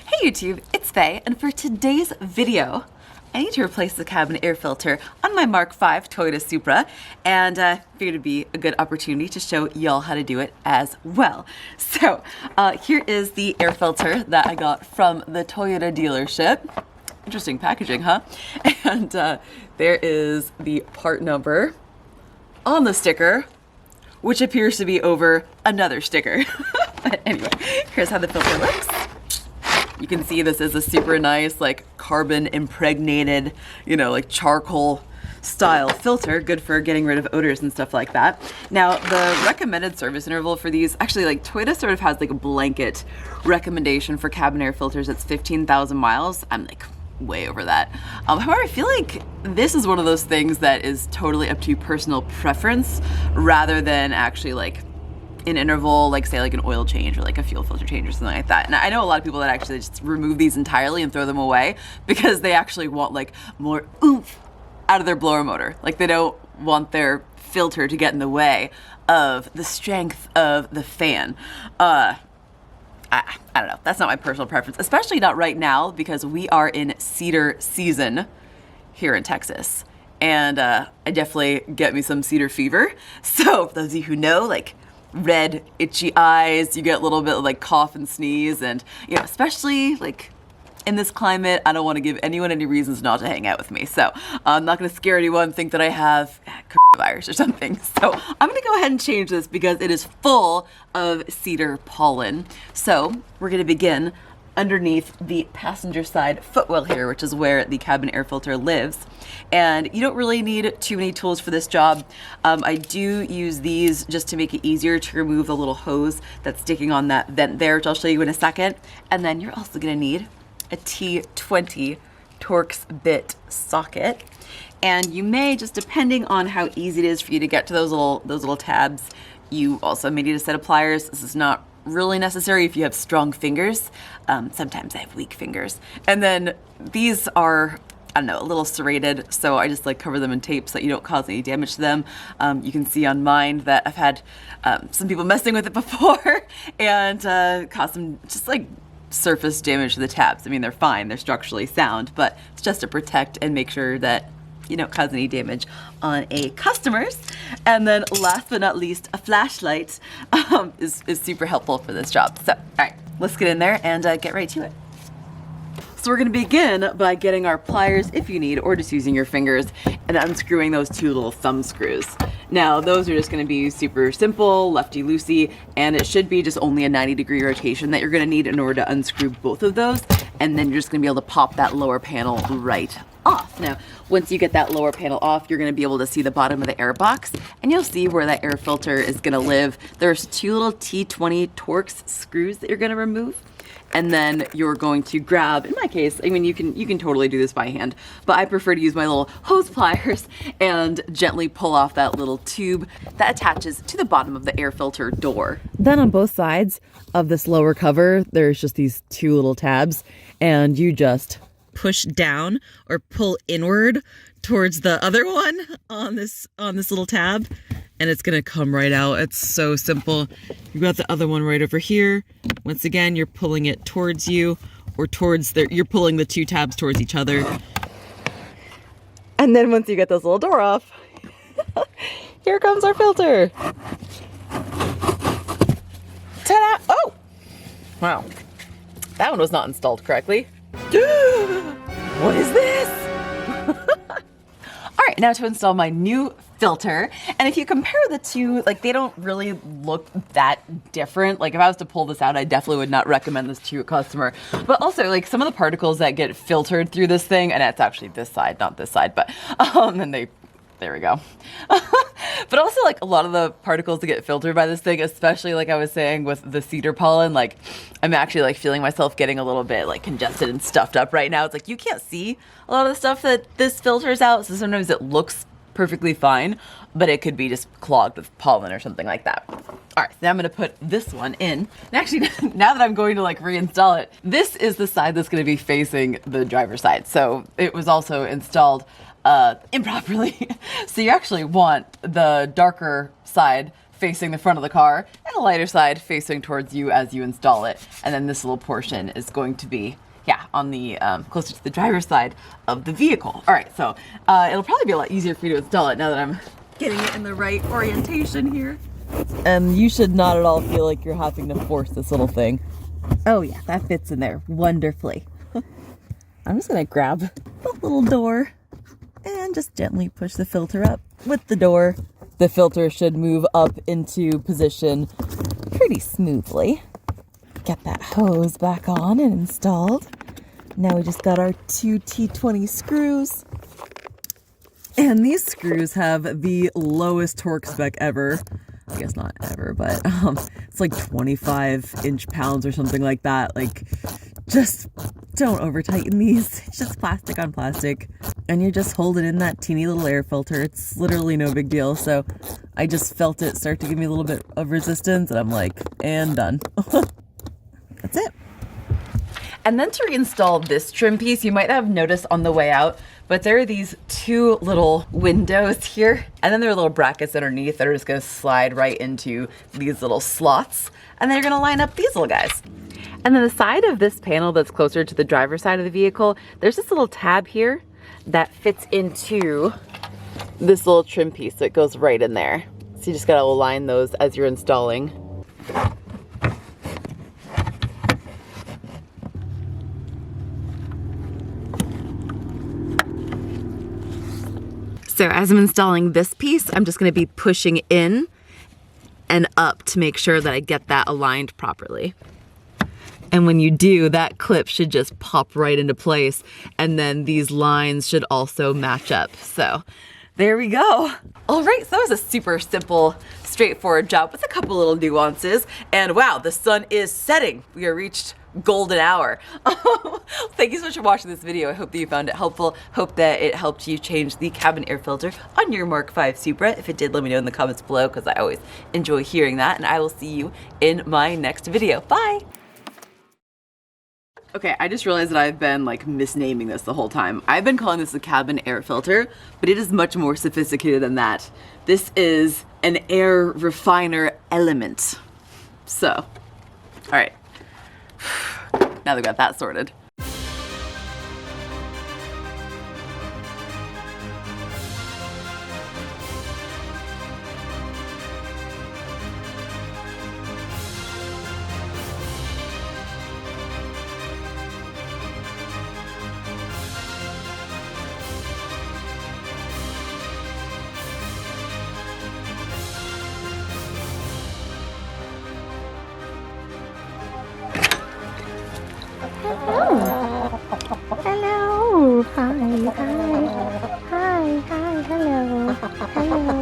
Hey YouTube, it's Faye, and for today's video, I need to replace the cabin air filter on my Mk5 Toyota Supra, and figured it'd be a good opportunity to show y'all how to do it as well. So here is the air filter that I got from the Toyota dealership. Interesting packaging, huh? And there is the part number on the sticker, which appears to be over another sticker. But anyway, here's how the filter looks. You can see this is a super nice, like carbon impregnated, like charcoal style filter, good for getting rid of odors and stuff like that. Now, the recommended service interval for these, actually, like Toyota sort of has like a blanket recommendation for cabin air filters. It's 15,000 miles. I'm like way over that. However, I feel like this is one of those things that is totally up to personal preference rather than actually like an interval, like say like an oil change or like a fuel filter change or something like that. And I know a lot of people that actually just remove these entirely and throw them away because they actually want like more oomph out of their blower motor. Like they don't want their filter to get in the way of the strength of the fan. I don't know, that's not my personal preference, especially not right now because we are in cedar season here in Texas. And I definitely get me some cedar fever. So for those of you who know, like red, itchy eyes, you get a little bit of like cough and sneeze, and especially like in this climate, I don't want to give anyone any reasons not to hang out with me. So I'm not going to scare anyone, think that I have coronavirus or something. So I'm going to go ahead and change this because it is full of cedar pollen. So we're going to begin underneath the passenger side footwell here, which is where the cabin air filter lives. And you don't really need too many tools for this job. I do use these just to make it easier to remove the little hose that's sticking on that vent there, which I'll show you in a second. And then you're also gonna need a T20 Torx bit socket. And you may, just depending on how easy it is for you to get to those little tabs, you also may need a set of pliers. This is not really necessary if you have strong fingers. Sometimes I have weak fingers. And then these are, I don't know, a little serrated, so I just like cover them in tape so that you don't cause any damage to them. You can see on mine that I've had some people messing with it before and caused some just like surface damage to the tabs. I mean, they're fine, they're structurally sound, but it's just to protect and make sure that you don't cause any damage on a customer's. And then last but not least, a flashlight is super helpful for this job. So, all right, let's get in there and get right to it. So we're gonna begin by getting our pliers, if you need, or just using your fingers, and unscrewing those two little thumb screws. Now, those are just gonna be super simple, lefty-loosey, and it should be just only a 90-degree rotation that you're gonna need in order to unscrew both of those, and then you're just gonna be able to pop that lower panel right off. Now, once you get that lower panel off, you're gonna be able to see the bottom of the air box, and you'll see where that air filter is gonna live. There's two little T20 Torx screws that you're gonna remove. And then you're going to grab, in my case, I mean, you can totally do this by hand, but I prefer to use my little hose pliers and gently pull off that little tube that attaches to the bottom of the air filter door. Then on both sides of this lower cover, there's just these two little tabs, and you just push down or pull inward towards the other one on this little tab, and it's gonna come right out. It's so simple. You've got the other one right over here. Once again, you're pulling it towards you or you're pulling the two tabs towards each other. And then once you get this little door off, here comes our filter. Ta-da! Oh! Wow. That one was not installed correctly. What is this? All right, now to install my new filter. And if you compare the two, like they don't really look that different. Like if I was to pull this out, I definitely would not recommend this to a customer. But also like some of the particles that get filtered through this thing, and it's actually this side, not this side, but there we go. But also like a lot of the particles that get filtered by this thing, especially like I was saying with the cedar pollen, like I'm actually like feeling myself getting a little bit like congested and stuffed up right now. It's like you can't see a lot of the stuff that this filters out, so sometimes it looks perfectly fine, but it could be just clogged with pollen or something like that. All right, so now I'm gonna put this one in. And actually, now that I'm going to like reinstall it, this is the side that's gonna be facing the driver's side. So it was also installed improperly. So you actually want the darker side facing the front of the car and a lighter side facing towards you as you install it. And then this little portion is going to be, yeah, on the closer to the driver's side of the vehicle. All right, so it'll probably be a lot easier for you to install it now that I'm getting it in the right orientation here. And you should not at all feel like you're having to force this little thing. Oh yeah, that fits in there wonderfully. I'm just gonna grab the little door and just gently push the filter up with the door. The filter should move up into position pretty smoothly. Get that hose back on and installed. Now we just got our 2 T20 screws. And these screws have the lowest torque spec ever. I guess not ever, but it's like 25 inch-pounds or something like that. Like, just don't over tighten these. It's just plastic on plastic. And you're just holding in that teeny little air filter. It's literally no big deal. So I just felt it start to give me a little bit of resistance and I'm like, and done. That's it. And then to reinstall this trim piece, you might have noticed on the way out, but there are these 2 little windows here, and then there are little brackets underneath that are just gonna slide right into these little slots, and then you're gonna line up these little guys. And then the side of this panel that's closer to the driver's side of the vehicle, there's this little tab here that fits into this little trim piece, so it goes right in there. So you just gotta align those as you're installing. So as I'm installing this piece, I'm just gonna be pushing in and up to make sure that I get that aligned properly. And when you do, that clip should just pop right into place, and then these lines should also match up. So there we go. All right, so that was a super simple, straightforward job with a couple little nuances. And wow, the sun is setting. We have reached golden hour. Thank you so much for watching this video. I hope that you found it helpful. Hope that it helped you change the cabin air filter on your Mk5 Supra. If it did, let me know in the comments below because I always enjoy hearing that. And I will see you in my next video. Bye. Okay, I just realized that I've been like misnaming this the whole time. I've been calling this a cabin air filter, but it is much more sophisticated than that. This is an air refiner element. So, all right. Now that we got that sorted. Hello. Hi. Hi. Hi. Hi. Hello. Hello.